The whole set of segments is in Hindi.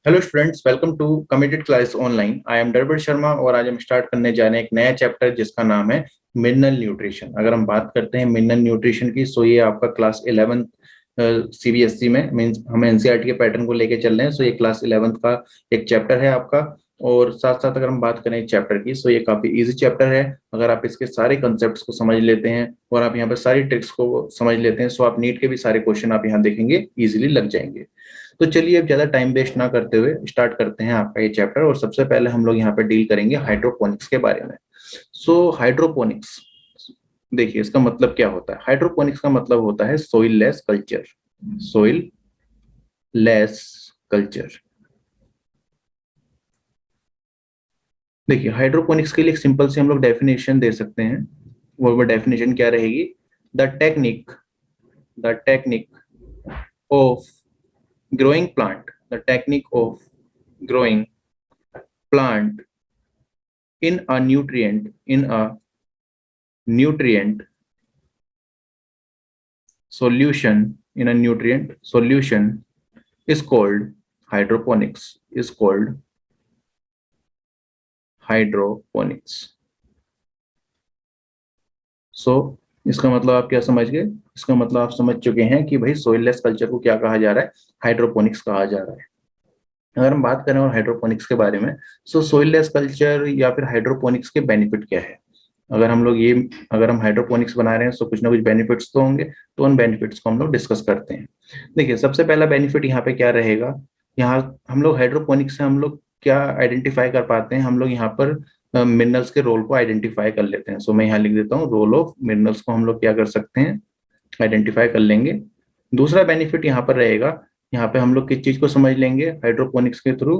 Hello students, welcome to committed class online. I am डरबड़ शर्मा और आज हम स्टार्ट करने जा रहे हैं एक नया चैप्टर जिसका नाम है मिनरल न्यूट्रिशन। अगर हम बात करते हैं मिनरल न्यूट्रिशन की, सो ये आपका क्लास 11th सीबीएसई में मींस हम एनसीईआरटी के पैटर्न को लेके चल रहे हैं। सो ये क्लास 11th का एक चैप्टर है आपका। और साथ साथ अगर हम बात करें चैप्टर की, सो ये काफी इजी चैप्टर है। अगर आप इसके सारे कंसेप्ट्स को समझ लेते हैं और आप यहाँ पर सारी ट्रिक्स को समझ लेते हैं, सो आप नीट के भी सारे क्वेश्चन आप यहाँ देखेंगे इजीली लग जाएंगे। तो चलिए अब ज्यादा टाइम वेस्ट ना करते हुए स्टार्ट करते हैं आपका ये चैप्टर। और सबसे पहले हम लोग यहाँ पे डील करेंगे हाइड्रोपोनिक्स के बारे में। सो हाइड्रोपोनिक्स, देखिए इसका मतलब क्या होता है। हाइड्रोपोनिक्स का मतलब होता है soil less culture. Soil less culture. देखिए हाइड्रोपोनिक्स के लिए एक सिंपल से हम लोग डेफिनेशन दे सकते हैं। वो डेफिनेशन क्या रहेगी? The technique, the technique of growing plant, the technique of growing plant in a nutrient solution, in a nutrient solution is called hydroponics, is called hydroponics. So इसका मतलब आप क्या समझ गए? इसका मतलब आप समझ चुके हैं कि भाई सोइललेस कल्चर को क्या कहा जा रहा है? हाइड्रोपोनिक्स कहा जा रहा है। अगर हम बात करें और हाइड्रोपोनिक्स के बारे में, सो सोइललेस कल्चर या फिर हाइड्रोपोनिक्स के बेनिफिट क्या है? अगर हम लोग ये अगर हम हाइड्रोपोनिक्स बना रहे हैं तो कुछ ना कुछ बेनिफिट्स तो होंगे, तो उन बेनिफिट्स को हम लोग डिस्कस करते हैं। देखिए सबसे पहला बेनिफिट यहाँ पे क्या रहेगा? यहाँ हम लोग हाइड्रोपोनिक्स से हम लोग क्या आइडेंटिफाई कर पाते हैं? हम लोग यहाँ पर मिनरल्स के रोल को आइडेंटिफाई कर लेते हैं। सो मैं यहाँ लिख देता हूँ, रोल ऑफ मिनरल्स को हम लोग क्या कर सकते हैं? आइडेंटिफाई कर लेंगे। दूसरा बेनिफिट यहाँ पर रहेगा, यहाँ पे हम लोग किस चीज को समझ लेंगे हाइड्रोपोनिक्स के थ्रू?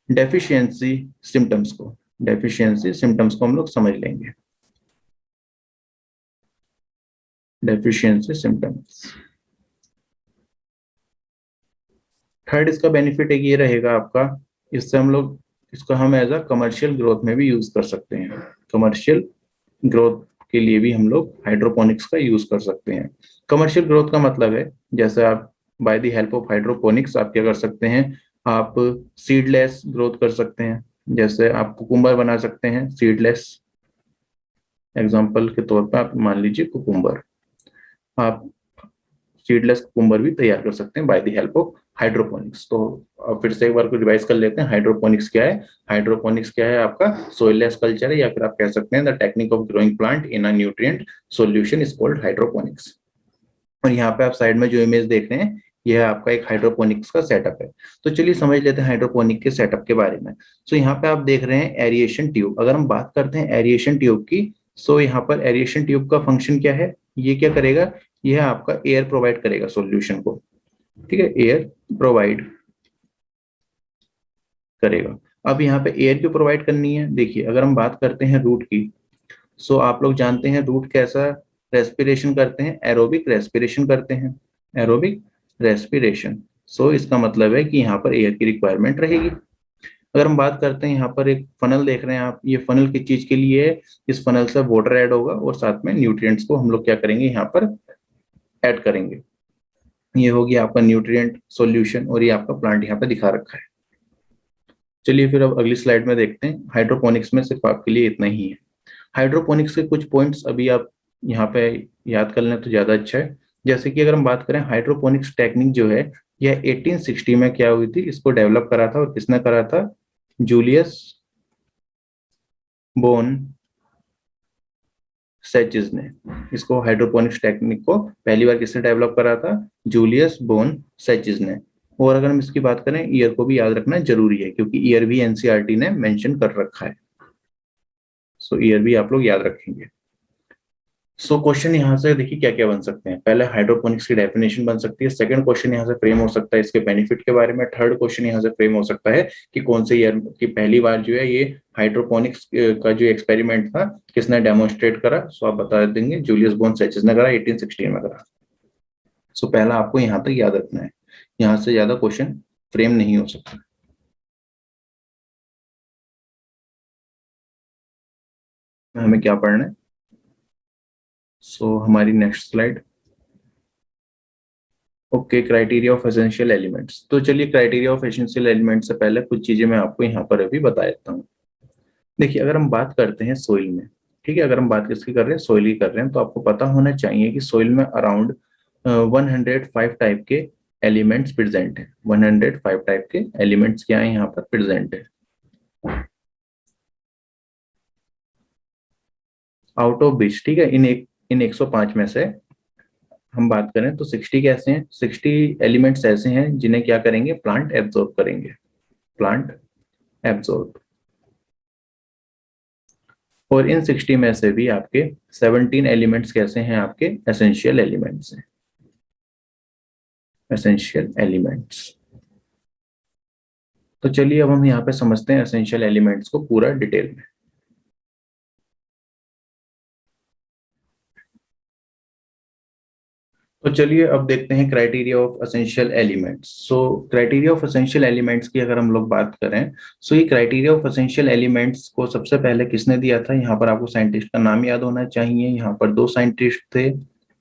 डेफिशिएंसी सिम्टम्स को, डेफिशिएंसी सिम्टम्स को हम लोग समझ लेंगे। Deficiency symptoms. थर्ड इसका बेनिफिट एक ये रहेगा आपका, इससे हम लोग इसको हम एज अ कमर्शियल ग्रोथ में भी यूज कर सकते हैं। कमर्शियल ग्रोथ के लिए भी हम लोग हाइड्रोपोनिक्स का यूज कर सकते हैं। कमर्शियल ग्रोथ का मतलब है, जैसे आप by the help of hydroponics आप क्या कर सकते हैं? आप सीडलेस ग्रोथ कर सकते हैं। जैसे आप कुकुम्बर बना सकते हैं सीडलेस। एग्जांपल के तौर पर आप मान लीजिए कुकुम्बर, आप सीडलेस कुकुम्बर भी तैयार कर सकते हैं by the help of hydroponics. तो फिर से एक बार को रिवाइज कर लेते हैं, हाइड्रोपोनिक्स क्या है? हाइड्रोपोनिक्स क्या है आपका? सोइललेस कल्चर है, या फिर आप कह सकते हैं the technique of growing plant in a nutrient solution is called hydroponics. और यहाँ पे आप साइड में जो इमेज देख रहे हैं, यह आपका एक हाइड्रोपोनिक्स का सेटअप है। तो चलिए समझ लेते हैं हाइड्रोपोनिक के सेटअप के बारे में। सो यहाँ पे आप देख रहे हैं एरिएशन ट्यूब। अगर हम बात करते हैं एरिएशन ट्यूब की, सो यहाँ पर एरिएशन ट्यूब का फंक्शन क्या है? ये क्या करेगा? यह आपका एयर प्रोवाइड करेगा सॉल्यूशन को। ठीक है, एयर प्रोवाइड करेगा। अब यहाँ पे एयर क्यों प्रोवाइड करनी है? देखिए अगर हम बात करते हैं रूट की, सो आप लोग जानते हैं रूट कैसा रेस्पिरेशन करते हैं? एरोबिक रेस्पिरेशन करते हैं, एरोबिक रेस्पिरेशन। सो इसका मतलब है कि यहाँ पर एयर की रिक्वायरमेंट रहेगी। अगर हम बात करते हैं, यहाँ पर एक फनल देख रहे हैं आप, ये फनल किस चीज के लिए है? इस फनल से वाटर ऐड होगा और साथ में न्यूट्रिएंट्स को हम लोग क्या करेंगे? यहाँ पर ऐड करेंगे। ये होगी आपका न्यूट्रिएंट सॉल्यूशन और ये आपका प्लांट यहाँ पे दिखा रखा है। चलिए फिर अब अगली स्लाइड में देखते हैं। हाइड्रोपोनिक्स में सिर्फ आपके लिए इतना ही है। हाइड्रोपोनिक्स के कुछ पॉइंट्स अभी आप यहाँ पे याद कर लें तो ज्यादा अच्छा है। जैसे कि अगर हम बात करें, हाइड्रोपोनिक्स टेक्निक जो है यह 1860 में क्या हुई थी? इसको डेवलप करा था, और किसने करा था? जूलियस बोन सेचिज ने। इसको हाइड्रोपोनिक्स टेक्निक को पहली बार किसने डेवलप करा था? जूलियस बोन सेचिज ने। और अगर हम इसकी बात करें, ईयर को भी याद रखना जरूरी है, क्योंकि ईयर भी एनसीईआरटी ने मेंशन कर रखा है। सो ईयर भी आप लोग याद रखेंगे। सो क्वेश्चन यहाँ से देखिए क्या क्या बन सकते हैं। पहले हाइड्रोपोनिक्स की डेफिनेशन बन सकती है। सेकंड क्वेश्चन यहाँ से फ्रेम हो सकता है इसके बेनिफिट के बारे में। थर्ड क्वेश्चन यहाँ से फ्रेम हो सकता है कि कौन से ईयर की पहली बार जो है ये हाइड्रोपोनिक्स का जो एक्सपेरिमेंट था किसने डेमोन्स्ट्रेट करा? सो आप बता देंगे जूलियस बोन सेचिस ने करा, 1816 में करा। सो पहला आपको यहाँ तक याद रखना है, यहाँ से ज्यादा क्वेश्चन फ्रेम नहीं हो सकता। हमें क्या पढ़ना है? सो हमारी next slide. Okay, criteria of essential elements. तो चलिए क्राइटेरिया ऑफ एसेंशियल एलिमेंट्स से पहले कुछ चीजें मैं आपको यहाँ पर अभी बता देता हूँ। देखिए, अगर हम बात करते हैं सोइल में, ठीक है, अगर हम बात किसकी कर रहे हैं, सोइल की कर रहे हैं, तो आपको पता होना चाहिए कि सोइल में अराउंड 105 टाइप के एलिमेंट्स प्रेजेंट है। 105 टाइप के एलिमेंट्स क्या है यहाँ पर प्रेजेंट है। आउट ऑफ विच, ठीक है, इन 105 में से हम बात करें तो 60 कैसे हैं, 60 एलिमेंट्स ऐसे हैं जिन्हें क्या करेंगे, प्लांट एब्जॉर्ब करेंगे, प्लांट एब्जॉर्ब। और इन 60 में से भी आपके 17 एलिमेंट्स कैसे हैं, आपके एसेंशियल एलिमेंट्स हैं, एसेंशियल एलिमेंट्स। तो चलिए अब हम यहाँ पे समझते हैं एसेंशियल एलिमेंट्स को पूरा डिटेल में। तो चलिए अब देखते हैं criteria of essential elements. So criteria of essential elements की अगर हम लोग बात करें, सो ये क्राइटेरिया ऑफ एसेंशियल एलिमेंट्स को सबसे पहले किसने दिया था, यहाँ पर आपको साइंटिस्ट का नाम याद होना चाहिए। यहाँ पर दो साइंटिस्ट थे,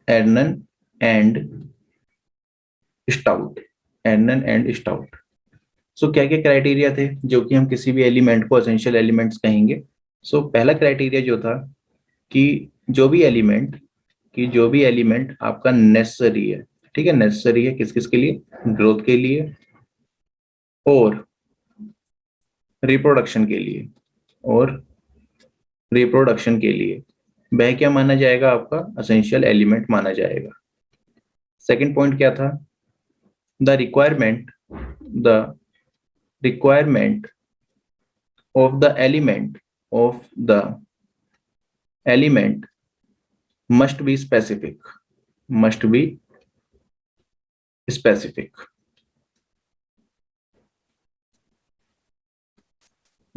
एर्नन एंड स्टाउट, एर्नन एंड स्टाउट। सो क्या क्या क्राइटेरिया थे जो कि हम किसी भी एलिमेंट को एसेंशियल एलिमेंट्स कहेंगे। सो पहला क्राइटेरिया जो था कि जो भी एलिमेंट, कि जो भी एलिमेंट आपका नेसेसरी है, ठीक है, नेसेसरी है किस किस के लिए, ग्रोथ के लिए और रिप्रोडक्शन के लिए, और रिप्रोडक्शन के लिए वह क्या माना जाएगा, आपका एसेंशियल एलिमेंट माना जाएगा। सेकंड पॉइंट क्या था, the the requirement of the element must be specific।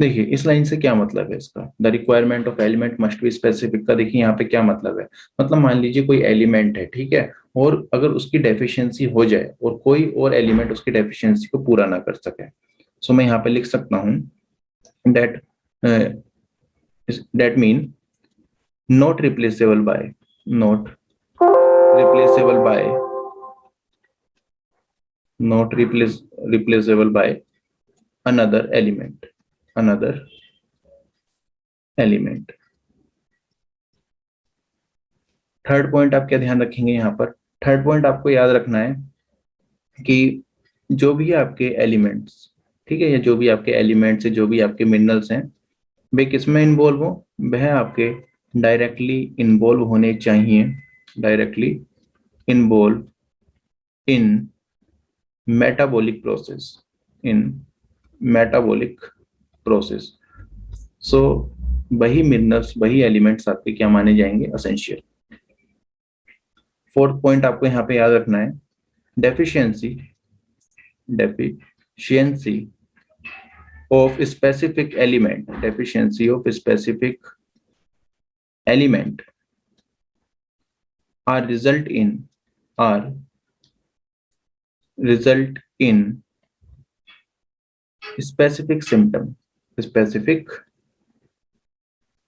देखिए इस लाइन से क्या मतलब है इसका, the requirement of element must be specific का देखिए यहाँ पे क्या मतलब है। मतलब मान लीजिए कोई एलिमेंट है, ठीक है, और अगर उसकी डेफिशिएंसी हो जाए और कोई और एलिमेंट उसकी डेफिशिएंसी को पूरा ना कर सके, सो मैं यहाँ पे लिख सकता हूँ that that mean not replaceable by, not replaceable by not replaceable by another element। Third point आप क्या ध्यान रखेंगे यहाँ पर, थर्ड पॉइंट आपको याद रखना है कि जो भी आपके एलिमेंट्स, ठीक है, या जो भी आपके एलिमेंट्स है, जो भी आपके मिनरल्स हैं, वे किसमें इन्वॉल्व हो, वह आपके डायरेक्टली इन्वॉल्व होने चाहिए, directly involve in metabolic process, in metabolic process. So वही मिनरल्स, वही एलिमेंट्स आपके क्या माने जाएंगे, एसेंशियल। फोर्थ पॉइंट आपको यहाँ पे याद रखना है, deficiency of specific element, deficiency of specific element are result in specific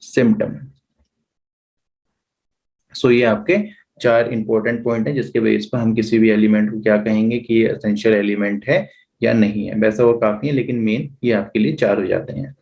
symptom. So ये आपके चार इंपॉर्टेंट पॉइंट हैं जिसके बेस पर हम किसी भी एलिमेंट को क्या कहेंगे कि ये एसेंशियल एलिमेंट है या नहीं है। वैसे वो काफी है लेकिन मेन ये आपके लिए चार हो जाते हैं।